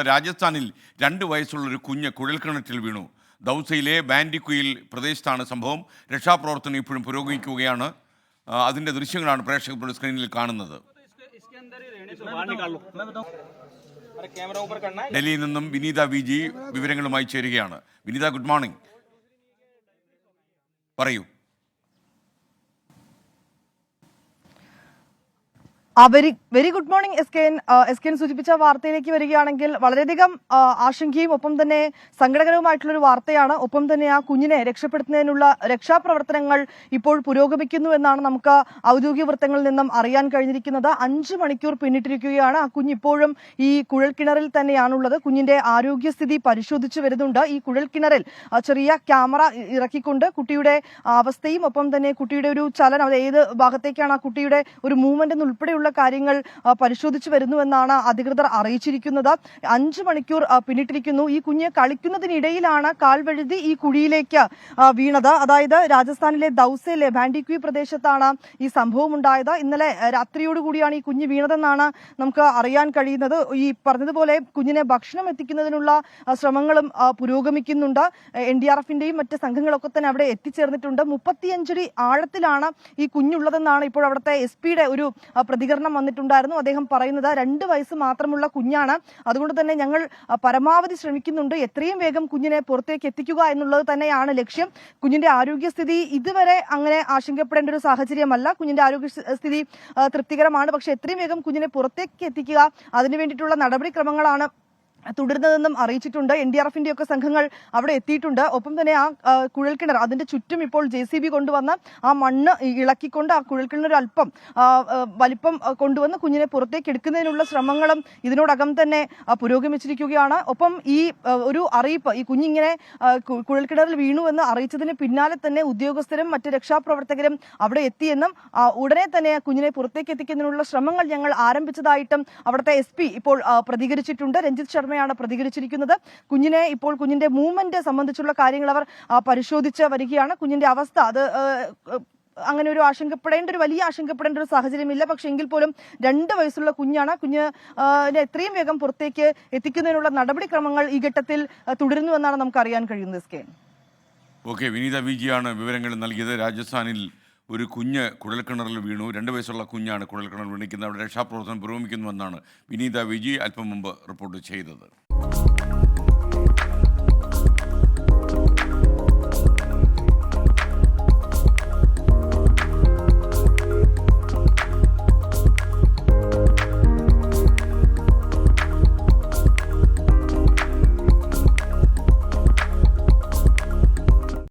രാജസ്ഥാനിൽ 2 വയസ്സുള്ളൊരു കുഞ്ഞ് കുഴൽക്കിണറ്റിൽ വീണു. ദൗസയിലെ ബാൻഡിക്യുയിൽ പ്രദേശത്താണ് സംഭവം. രക്ഷാപ്രവർത്തനം ഇപ്പോഴും പുരോഗമിക്കുകയാണ്. അതിൻ്റെ ദൃശ്യങ്ങളാണ് പ്രേക്ഷകരുടെ സ്ക്രീനിൽ കാണുന്നത്. ഡൽഹിയിൽ നിന്നും വിനീത വി ജി വിവരങ്ങളുമായി ചേരുകയാണ്. വിനീത, ഗുഡ് മോർണിംഗ്. പറയൂ. Very good morning S K സൂചിപ്പിച്ച വാർത്തയിലേക്ക് വരികയാണെങ്കിൽ വളരെയധികം ആശങ്കയും ഒപ്പം തന്നെ സങ്കടകരവുമായിട്ടുള്ളൊരു വാർത്തയാണ്. ഒപ്പം തന്നെ ആ കുഞ്ഞിനെ രക്ഷപ്പെടുത്തുന്നതിനുള്ള രക്ഷാപ്രവർത്തനങ്ങൾ ഇപ്പോൾ പുരോഗമിക്കുന്നു എന്നാണ് നമുക്ക് ഔദ്യോഗിക വൃത്തങ്ങളിൽ നിന്നും അറിയാൻ കഴിഞ്ഞിരിക്കുന്നത്. 5 മണിക്കൂർ പിന്നിട്ടിരിക്കുകയാണ്. ആ കുഞ്ഞ് ഇപ്പോഴും ഈ കുഴൽക്കിണറിൽ തന്നെയാണുള്ളത്. കുഞ്ഞിന്റെ ആരോഗ്യസ്ഥിതി പരിശോധിച്ചു വരുന്നുണ്ട്. ഈ കുഴൽക്കിണറിൽ ചെറിയ ക്യാമറ ഇറക്കിക്കൊണ്ട് കുട്ടിയുടെ അവസ്ഥയും ഒപ്പം തന്നെ കുട്ടിയുടെ ഒരു ചലനം, അത് ഏത് ഭാഗത്തേക്കാണ് ആ കുട്ടിയുടെ ഒരു മൂവ്മെന്റ് എന്നുൾപ്പെടെയുള്ള കാര്യങ്ങൾ പരിശോധിച്ചു വരുന്നുവെന്നാണ് അധികൃതർ അറിയിച്ചിരിക്കുന്നത്. 5 മണിക്കൂർ പിന്നിട്ടിരിക്കുന്നു. ഈ കുഞ്ഞ് കളിക്കുന്നതിനിടയിലാണ് കാൽ വഴുതി ഈ കുഴിയിലേക്ക് വീണത്. അതായത് രാജസ്ഥാനിലെ ദൗസയിലെ ബാൻഡിക്യു പ്രദേശത്താണ് ഈ സംഭവം ഉണ്ടായത്. ഇന്നലെ രാത്രിയോടുകൂടിയാണ് ഈ കുഞ്ഞ് വീണതെന്നാണ് നമുക്ക് അറിയാൻ കഴിയുന്നത്. ഈ പറഞ്ഞതുപോലെ കുഞ്ഞിനെ ഭക്ഷണം എത്തിക്കുന്നതിനുള്ള ശ്രമങ്ങളും പുരോഗമിക്കുന്നുണ്ട്. NDRFന്റെയും മറ്റ് സംഘങ്ങളൊക്കെ തന്നെ അവിടെ എത്തിച്ചേർന്നിട്ടുണ്ട്. 35 അടി ആഴത്തിലാണ് ഈ കുഞ്ഞുള്ളതെന്നാണ് ഇപ്പോൾ അവിടുത്തെ SP-യുടെ ഒരു പ്രതികരണം വന്നിട്ടുണ്ടായിരുന്നു. അദ്ദേഹം പറയുന്നത് 2 വയസ്സ് മാത്രമുള്ള കുഞ്ഞാണ്, അതുകൊണ്ട് തന്നെ ഞങ്ങൾ പരമാവധി ശ്രമിക്കുന്നുണ്ട്, എത്രയും വേഗം കുഞ്ഞിനെ പുറത്തേക്ക് എത്തിക്കുക എന്നുള്ളത് തന്നെയാണ് ലക്ഷ്യം. കുഞ്ഞിന്റെ ആരോഗ്യസ്ഥിതി ഇതുവരെ അങ്ങനെ ആശങ്കപ്പെടേണ്ട ഒരു സാഹചര്യമല്ല. കുഞ്ഞിന്റെ ആരോഗ്യസ്ഥിതി തൃപ്തികരമാണ്. പക്ഷെ എത്രയും വേഗം കുഞ്ഞിനെ പുറത്തേക്ക് എത്തിക്കുക, അതിനു വേണ്ടിയിട്ടുള്ള നടപടിക്രമങ്ങളാണ് തുടരുന്നതെന്നും അറിയിച്ചിട്ടുണ്ട്. NDRFന്റെ ഒക്കെ സംഘങ്ങൾ അവിടെ എത്തിയിട്ടുണ്ട്. ഒപ്പം തന്നെ ആ കുഴൽക്കിണർ അതിന്റെ ചുറ്റും ഇപ്പോൾ JCB കൊണ്ടുവന്ന് ആ മണ്ണ് ഇളക്കിക്കൊണ്ട് ആ കുഴൽക്കിണർ അല്പം വലിപ്പം കൊണ്ടുവന്ന് കുഞ്ഞിനെ പുറത്തേക്ക് എടുക്കുന്നതിനുള്ള ശ്രമങ്ങളും ഇതിനോടകം തന്നെ പുരോഗമിച്ചിരിക്കുകയാണ്. ഒപ്പം ഈ ഒരു അറിയിപ്പ്, ഈ കുഞ്ഞിങ്ങനെ കുഴൽക്കിണറിൽ വീണു എന്ന് അറിയിച്ചതിന് പിന്നാലെ തന്നെ ഉദ്യോഗസ്ഥരും മറ്റ് രക്ഷാപ്രവർത്തകരും അവിടെ എത്തിയെന്നും ഉടനെ തന്നെ കുഞ്ഞിനെ പുറത്തേക്ക് എത്തിക്കുന്നതിനുള്ള ശ്രമങ്ങൾ ഞങ്ങൾ ആരംഭിച്ചതായിട്ടും അവിടുത്തെ SP ഇപ്പോൾ പ്രതികരിച്ചിട്ടുണ്ട്. രഞ്ജിത്ത് ശർമ്മ ാണ് പ്രതികരിച്ചിരിക്കുന്നത്. കുഞ്ഞിനെ ഇപ്പോൾ കുഞ്ഞിന്റെ മൂവ്മെന്റ് സംബന്ധിച്ചുള്ള കാര്യങ്ങൾ അവർ പരിശോധിച്ച് വരികയാണ്. കുഞ്ഞിന്റെ അവസ്ഥ അത് അങ്ങനെ ഒരു വലിയ ആശങ്കപ്പെടേണ്ട ഒരു സാഹചര്യമില്ല. പക്ഷെ എങ്കിൽ പോലും 2 വയസ്സുള്ള കുഞ്ഞാണ്. കുഞ്ഞിനെ എത്രയും വേഗം പുറത്തേക്ക് എത്തിക്കുന്നതിനുള്ള നടപടിക്രമങ്ങൾ ഈ ഘട്ടത്തിൽ തുടരുന്നുവെന്നാണ് നമുക്ക് അറിയാൻ കഴിയുന്നത്. ഓക്കെ, വിനീത വി ജിയാണ് വിവരങ്ങൾ നൽകിയത്. രാജസ്ഥാനിൽ ഒരു കുഞ്ഞ് കുഴൽക്കിണറിൽ വീണു. 2 വയസ്സുള്ള കുഞ്ഞാണ് കുഴൽക്കിണറിൽ വീണിക്കുന്നത്. അവിടെ രക്ഷാപ്രവർത്തനം പുരോഗമിക്കുന്നുവെന്നാണ് വിനീത വി ജി അല്പം മുമ്പ് റിപ്പോർട്ട് ചെയ്തത്.